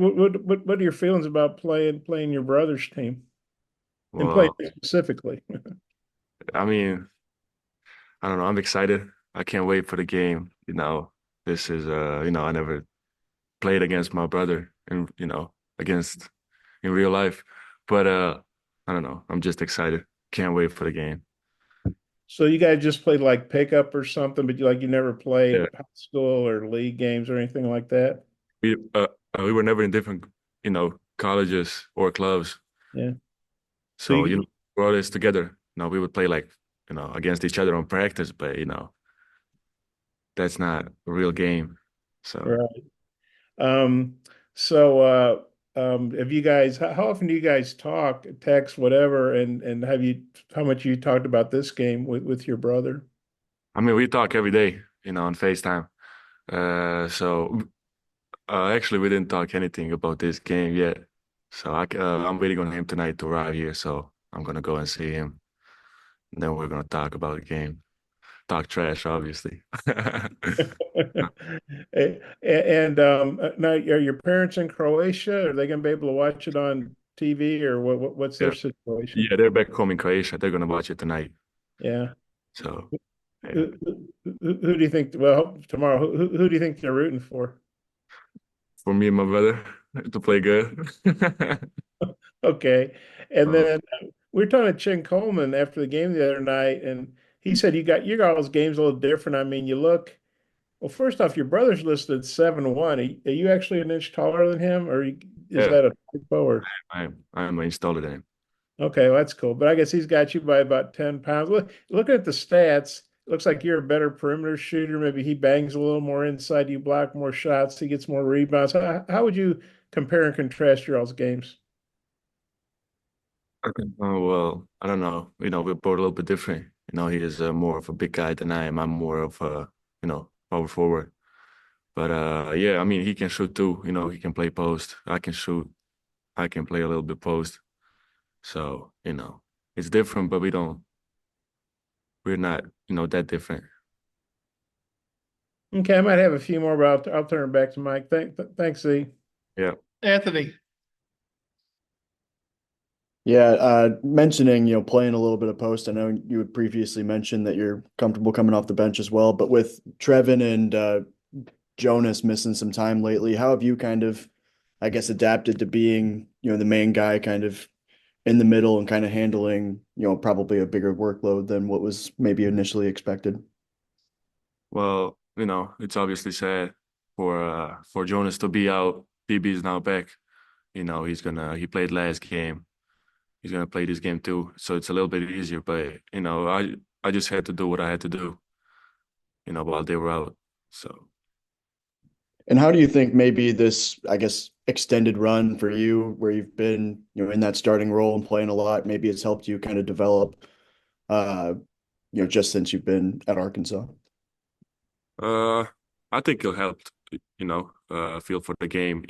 what are your feelings about playing your brother's team and playing Well, specifically? I mean, I don't know. I'm excited. I can't wait for the game. This is I never played against my brother and against in real life, but I don't know. I'm just excited. Can't wait for the game. So you guys just played like pickup or something, but you never Yeah, played high school or league games or anything like that? we were never in different colleges or clubs, Yeah. So so you brought us together. We would play like against each other on practice, but that's not a real game. So. right. Um, so have you guys how often do you guys talk, text, whatever, and have you how much you talked about this game with your brother? I mean, we talk every day, on FaceTime. So actually, we didn't talk anything about this game yet. So I'm waiting on him tonight to arrive here. So I'm gonna go and see him. And then we're gonna talk about the game. Talk trash, obviously. And now, are your parents in Croatia? Are they going to be able to watch it on TV, or what's their Yeah, situation? yeah, they're back home in Croatia. They're gonna watch it tonight. Yeah. So yeah, Who do you think? Well, tomorrow, who do you think they're rooting for? for me and my brother to play good. Okay. And Uh, then we were talking to Chin Coleman after the game the other night, and he said you got all those games a little different. I mean, you look. Well, first off, your brother's listed 7'1". Are you actually an inch taller than him, or is yeah, that a typo? Or I'm installed in. okay, well, that's cool. But I guess he's got you by about 10 pounds. Looking at the stats, looks like you're a better perimeter shooter. Maybe he bangs a little more inside, you block more shots, he gets more rebounds. How would you compare and contrast your all's games? Oh, well, I don't know. We're both a little bit different. He is more of a big guy than I am. I'm more of a, power forward. But yeah, I mean, he can shoot too. He can play post. I can shoot. I can play a little bit post. So, it's different, but we're not, that different. Okay, I might have a few more, but I'll turn it back to Mike. Thanks, Z. Yeah. Anthony. Yeah, mentioning, playing a little bit of post. I know you had previously mentioned that you're comfortable coming off the bench as well, but with Trevin and Jonas missing some time lately, how have you kind of, I guess, adapted to being, the main guy kind of in the middle and kind of handling, probably a bigger workload than what was maybe initially expected? Well, it's obviously sad for Jonas to be out. DB is now back. He played last game. He's gonna play this game too. So it's a little bit easier, but I just had to do what I had to do, while they were out. So And how do you think maybe this, I guess, extended run for you, where you've been, in that starting role and playing a lot, maybe it's helped you kind of develop, uh, just since you've been at Arkansas? uh I think it helped, feel for the game,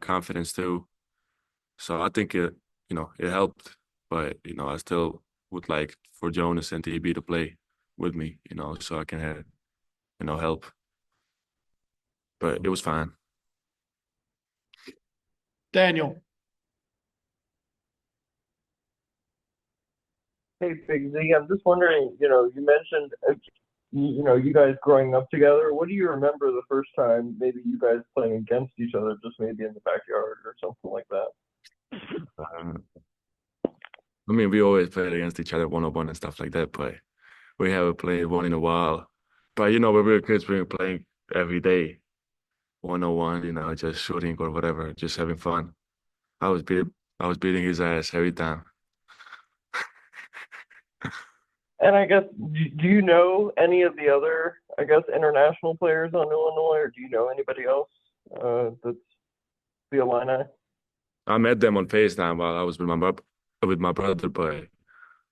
confidence too. So I think it helped, but I still would like for Jonas and TB to play with me, so I can have, help. But it was fine. Daniel. Hey, Big Z, I'm just wondering, you mentioned, you guys growing up together. What do you remember the first time maybe you guys playing against each other, just maybe in the backyard or something like that? Uh, I mean, we always played against each other one-on-one and stuff like that, but we haven't played one in a while. But when we were kids, we were playing every day, one-on-one, just shooting or whatever, just having fun. I was beat, I was beating his ass every time. And I guess, do you know any of the other, I guess, international players on Illinois, or do you know anybody else that's the Illini? I met them on FaceTime while I was with my brother, but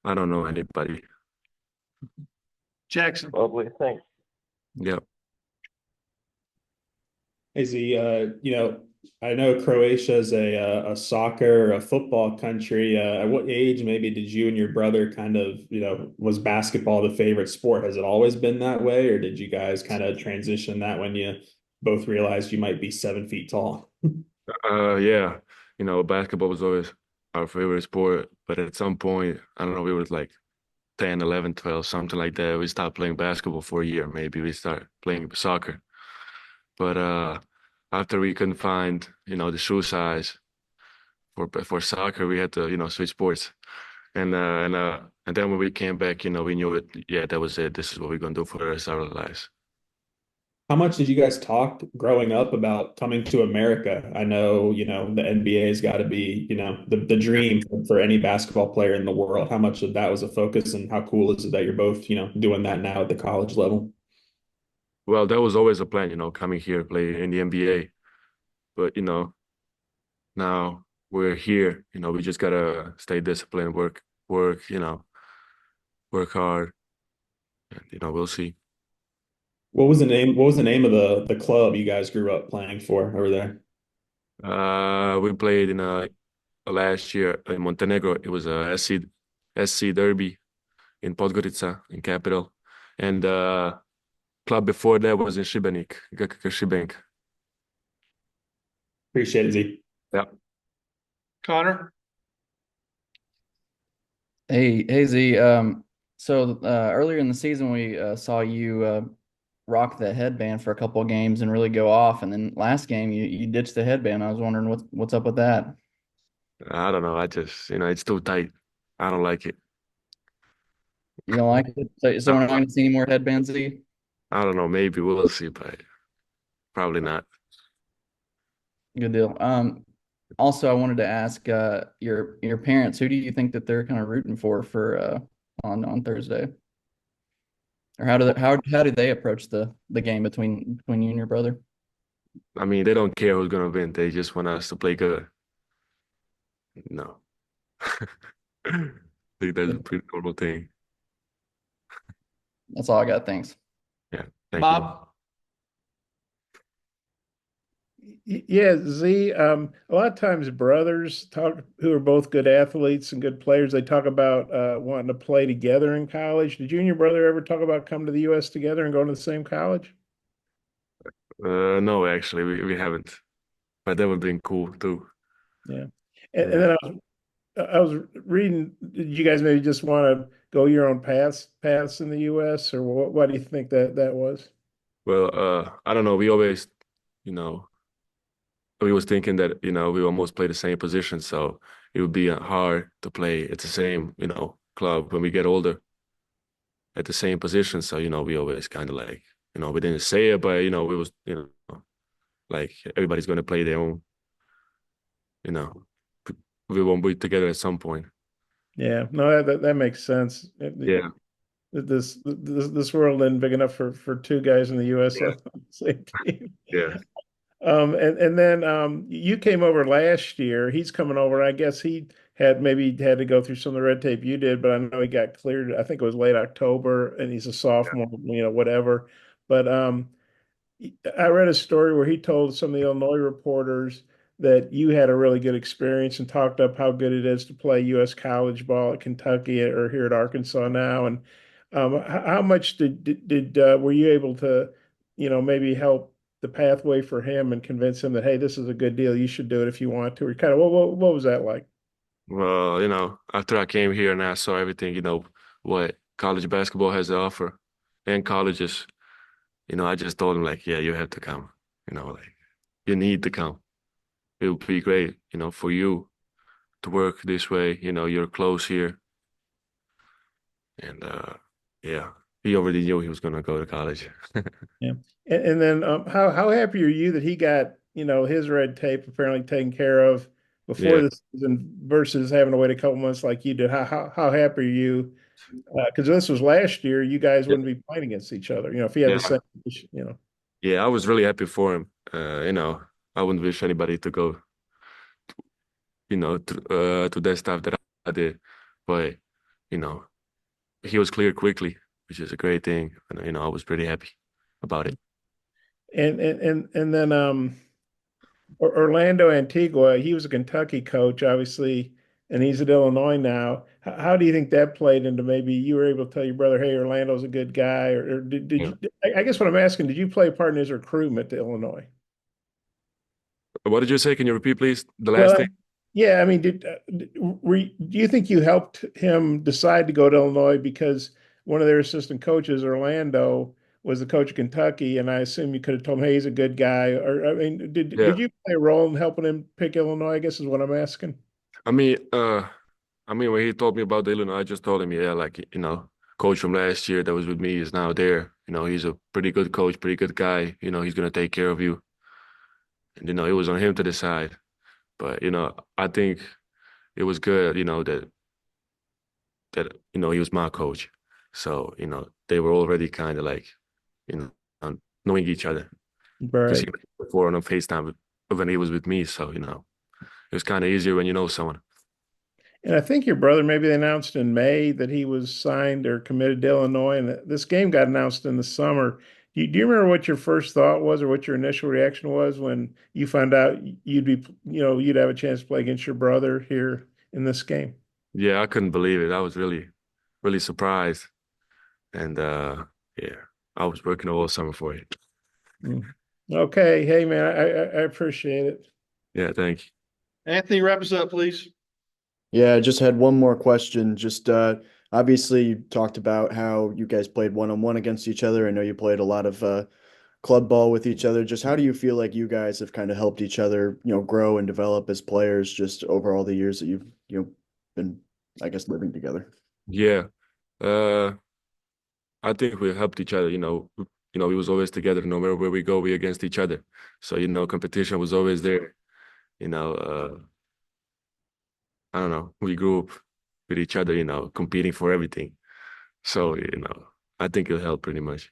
I don't know anybody. Jackson. Lovely, thanks. Yep. Hey Z, I know Croatia is a soccer, a football country. At what age maybe did you and your brother kind of, was basketball the favorite sport? Has it always been that way, or did you guys kind of transition that when you both realized you might be 7 feet tall? Yeah, basketball was always our favorite sport, but at some point, I don't know, we were like 10, 11, 12, something like that. We stopped playing basketball for a year, maybe we started playing soccer. But after we couldn't find, the shoe size for soccer, we had to, switch sports. And then when we came back, we knew it. Yeah, that was it. This is what we're gonna do for the rest of our lives. How much did you guys talk growing up about coming to America? I know, the NBA has got to be, the dream for any basketball player in the world. How much of that was a focus, and how cool is it that you're both, doing that now at the college level? Well, that was always a plan, coming here, play in the NBA. But now we're here. We just gotta stay disciplined, work, work hard, and we'll see. What was the name of the club you guys grew up playing for over there? We played in last year in Montenegro. It was a SC Derby in Podgorica, in capital, and club before that was in Šibenik, GKK Šibenik. Appreciate it, Z. Yeah. Connor? Hey Z. So earlier in the season, we saw you rock the headband for a couple of games and really go off, and then last game you ditched the headband. I was wondering what's up with that. I don't know. I just, it's too tight. I don't like it. You don't like it? So I we're don't, not like- going to see any more headbands, Z? I don't know. Maybe we'll see, but probably not. Good deal. Also, I wanted to ask your parents, who do you think that they're kind of rooting for on Thursday? Or how do they approach the game between you and your brother? I mean, they don't care who's gonna win. They just want us to play good. No. I think that's a pretty normal thing. That's all I got. Thanks. Yeah. Thank you. Bob? Yeah, Z. A lot of times brothers talk who are both good athletes and good players, they talk about wanting to play together in college. Did you and your brother ever talk about coming to the US together and going to the same college? No, actually, we haven't. But that would have been cool too. Yeah. And Yeah. then I was reading, did you guys maybe just want to go your own paths in the US, or what do you think that was? Well, I don't know. We always, you know, we was thinking that, we almost play the same position, so it would be hard to play at the same, club when we get older at the same position. So, we always kind of like, we didn't say it, but, we was, like everybody's going to play their own, you know, we won't be together at some point. Yeah, no, that makes sense. Yeah. This world isn't big enough for two guys in the US Yeah. on the same team. Yeah. And then you came over last year. He's coming over. I guess he had to go through some of the red tape you did, but I know he got cleared. I think it was late October, and he's a sophomore, whatever. But I read a story where he told some of the Illinois reporters that you had a really good experience and talked up how good it is to play U.S. college ball at Kentucky or here at Arkansas now. And how much were you able to, maybe help the pathway for him and convince him that, hey, this is a good deal. You should do it if you want to. Or kind of what was that like? Well, after I came here and I saw everything, what college basketball has to offer and colleges, I just told him like, yeah, you have to come, like you need to come. It would be great, for you to work this way, you're close here. And yeah, he already knew he was gonna go to college. Yeah. And then how happy are you that he got, his red tape apparently taken care of before Yeah, the season versus having to wait a couple months like you did? How happy are you? Because this was last year, you guys yeah, wouldn't be playing against each other. If he had the yeah, same, yeah. I was really happy for him. I wouldn't wish anybody to go, to that stuff that I did, but you know, he was cleared quickly, which is a great thing. And I was pretty happy about it. and then Orlando Antigua, he was a Kentucky coach, obviously, and he's at Illinois now. How do you think that played into maybe you were able to tell your brother, hey, Orlando's a good guy, or did Yeah. you? I guess what I'm asking, did you play a part in his recruitment to Illinois? What did you say? Can you repeat, please? The last Well, thing? yeah, I mean, do you think you helped him decide to go to Illinois because one of their assistant coaches, Orlando, was the coach of Kentucky, and I assume you could have told him, hey, he's a good guy. Or I mean, Yeah. did you play a role in helping him pick Illinois? I guess is what I'm asking. I mean, when he told me about the Illinois, I just told him, yeah, like, coach from last year that was with me is now there. He's a pretty good coach, pretty good guy. He's gonna take care of you. And it was on him to decide. But I think it was good, that he was my coach. So they were already kind of like, you knowing each other because he Right. before on a FaceTime when he was with me. So it was kind of easier when you know someone. And I think your brother maybe they announced in May that he was signed or committed to Illinois, and this game got announced in the summer. Do you remember what your first thought was, or what your initial reaction was when you found out you'd have a chance to play against your brother here in this game? Yeah, I couldn't believe it. I was really, really surprised. And yeah, I was working all summer for it. Mm. Okay, hey man, I appreciate it. Yeah, thank you. Anthony, wrap us up, please. Yeah, I just had one more question. Just obviously you talked about how you guys played one-on-one against each other. I know you played a lot of club ball with each other. Just how do you feel like you guys have kind of helped each other, grow and develop as players just over all the years that you've, been, I guess, living together? Yeah, uh, I think we helped each other. We was always together. No matter where we go, we against each other. So competition was always there. You know, uh, I don't know. We grew up with each other. Competing for everything. So I think it helped pretty much.